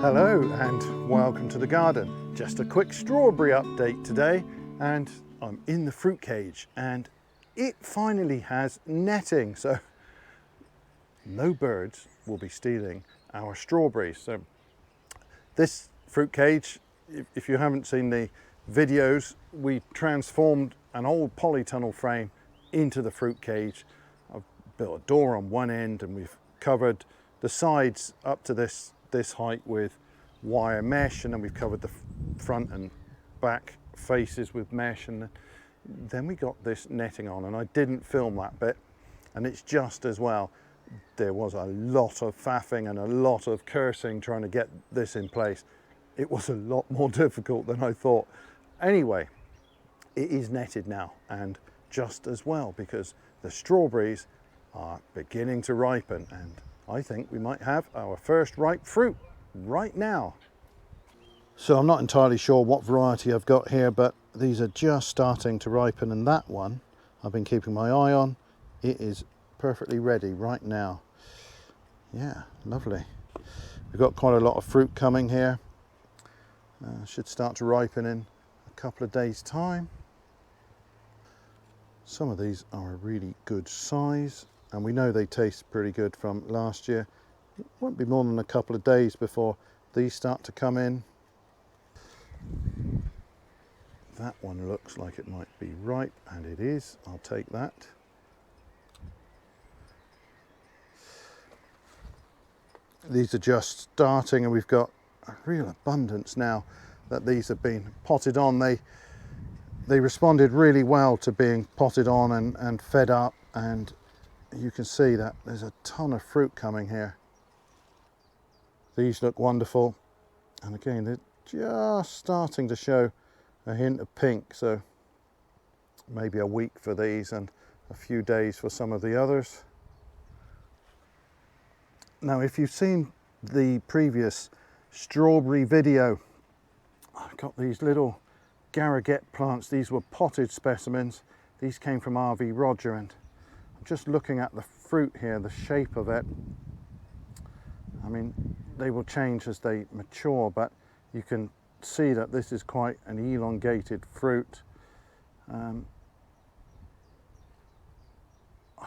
Hello and welcome to the garden. Just a quick strawberry update today, and I'm in the fruit cage and it finally has netting, so no birds will be stealing our strawberries. So this fruit cage, if you haven't seen the videos, we transformed an old polytunnel frame into the fruit cage. I've built a door on one end and we've covered the sides up to this height with wire mesh, and then we've covered the front and back faces with mesh, and then we got this netting on, and I didn't film that bit, and it's just as well. There was a lot of faffing and a lot of cursing trying to get this in place. It was a lot more difficult than I thought. Anyway, it is netted now, and just as well, because the strawberries are beginning to ripen, and I think we might have our first ripe fruit right now. So I'm not entirely sure what variety I've got here, but these are just starting to ripen, and that one I've been keeping my eye on. It is perfectly ready right now. Yeah, lovely. We've got quite a lot of fruit coming here. Should start to ripen in a couple of days' time. Some of these are a really good size, and we know they taste pretty good from last year. It won't be more than a couple of days before these start to come in. That one looks like it might be ripe, and it is. I'll take that. These are just starting, and we've got a real abundance now that these have been potted on. They responded really well to being potted on and fed up, and you can see that there's a ton of fruit coming here. These look wonderful, and again they're just starting to show a hint of pink, so maybe a week for these and a few days for some of the others. Now, if you've seen the previous strawberry video, I've got these little Gariguette plants. These were potted specimens. These came from RV Roger, and I'm just looking at the fruit here, the shape of it. I mean, they will change as they mature, but you can see that this is quite an elongated fruit. I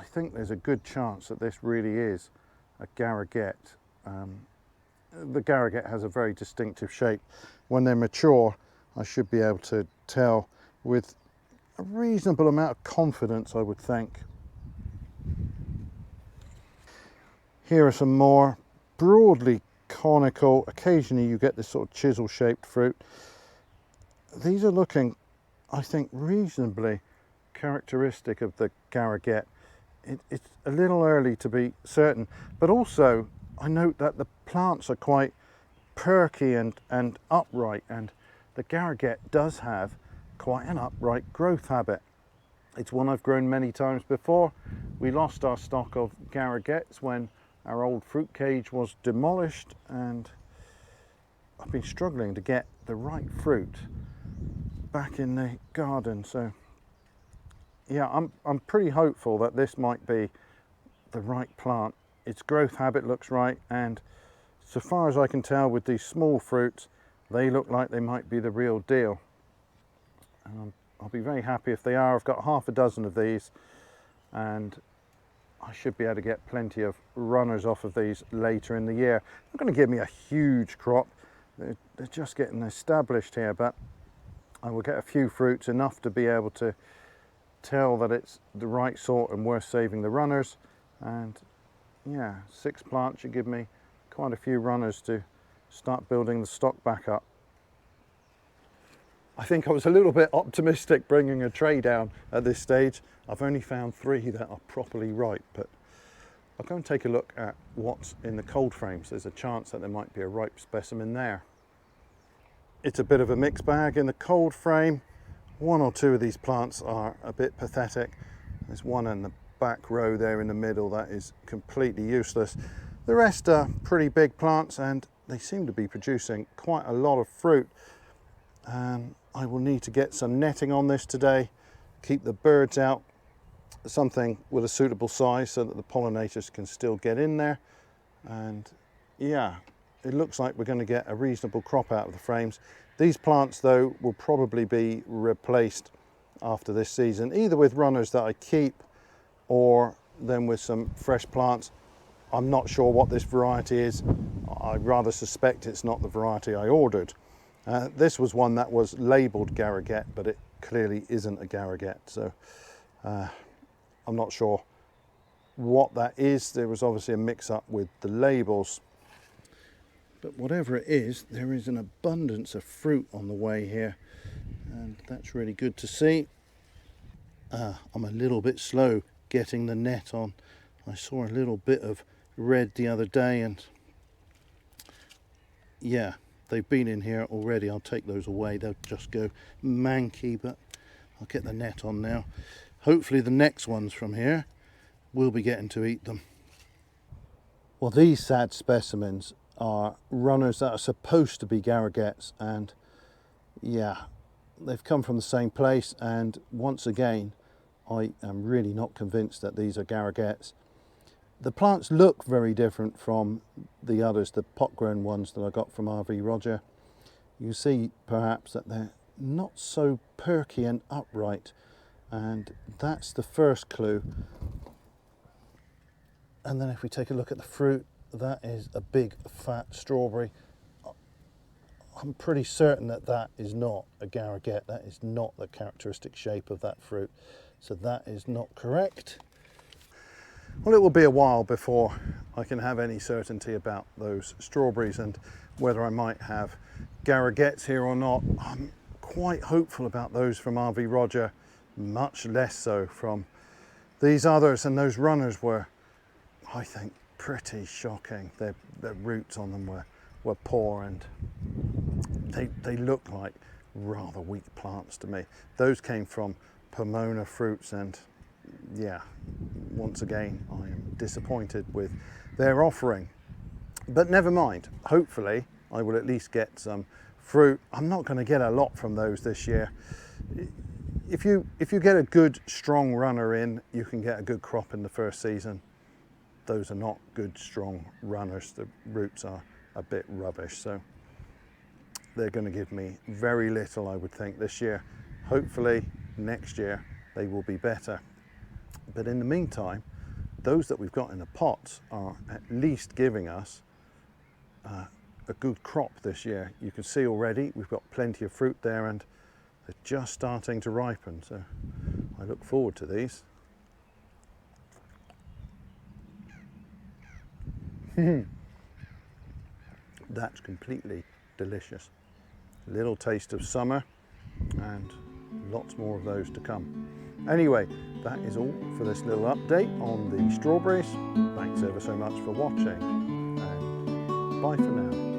think there's a good chance that this really is a Gariguette. The Gariguette has a very distinctive shape. When they're mature, I should be able to tell with a reasonable amount of confidence, I would think. Here are some more broadly conical. Occasionally you get this sort of chisel shaped fruit. These are looking, I think, reasonably characteristic of the Gariguette. It's a little early to be certain, but also I note that the plants are quite perky and upright, and the Gariguette does have quite an upright growth habit. It's one I've grown many times before. We lost our stock of Gariguettes when our old fruit cage was demolished, and I've been struggling to get the right fruit back in the garden. So yeah, I'm pretty hopeful that this might be the right plant. Its growth habit looks right, and so far as I can tell with these small fruits, they look like they might be the real deal. And I'll be very happy if they are. I've got half a dozen of these, and I should be able to get plenty of runners off of these later in the year. Not going to give me a huge crop. They're just getting established here, but I will get a few fruits, enough to be able to tell that it's the right sort and worth saving the runners. And yeah, 6 plants should give me quite a few runners to start building the stock back up. I think I was a little bit optimistic bringing a tray down at this stage. I've only found 3 that are properly ripe, but I'll go and take a look at what's in the cold frames. There's a chance that there might be a ripe specimen there. It's a bit of a mixed bag in the cold frame. 1 or 2 of these plants are a bit pathetic. There's one in the back row there in the middle that is completely useless. The rest are pretty big plants, and they seem to be producing quite a lot of fruit. I will need to get some netting on this today, keep the birds out, something with a suitable size so that the pollinators can still get in there. And yeah, it looks like we're going to get a reasonable crop out of the frames. These plants though will probably be replaced after this season, either with runners that I keep or then with some fresh plants. I'm not sure what this variety is. I rather suspect it's not the variety I ordered. This was one that was labelled Gariguette, but it clearly isn't a Gariguette, so I'm not sure what that is. There was obviously a mix-up with the labels. But whatever it is, there is an abundance of fruit on the way here, and that's really good to see. I'm a little bit slow getting the net on. I saw a little bit of red the other day, and yeah, they've been in here already. I'll take those away, they'll just go manky, but I'll get the net on now. Hopefully the next ones from here will be getting to eat them. Well, these sad specimens are runners that are supposed to be Gariguettes, and yeah, they've come from the same place, and once again I am really not convinced that these are Gariguettes. The plants look very different from the others, the pot-grown ones that I got from RV Roger. You see perhaps that they're not so perky and upright, and that's the first clue. And then if we take a look at the fruit, that is a big fat strawberry. I'm pretty certain that that is not a Gariguette. That is not the characteristic shape of that fruit, so that is not correct. Well, it will be a while before I can have any certainty about those strawberries and whether I might have Gariguettes here or not. I'm quite hopeful about those from RV Roger, much less so from these others, and those runners were, I think, pretty shocking. The roots on them were poor, and they look like rather weak plants to me. Those came from Pomona fruits, and yeah, once again I am disappointed with their offering. But never mind, hopefully I will at least get some fruit. I'm not going to get a lot from those this year. If you get a good strong runner in, you can get a good crop in the first season. Those are not good strong runners. The roots are a bit rubbish, so they're going to give me very little, I would think, this year. Hopefully next year they will be better. But in the meantime, those that we've got in the pots are at least giving us a good crop this year. You can see already we've got plenty of fruit there, and they're just starting to ripen, so I look forward to these. That's completely delicious. A little taste of summer and lots more of those to come. Anyway, that is all for this little update on the strawberries. Thanks ever so much for watching, and bye for now.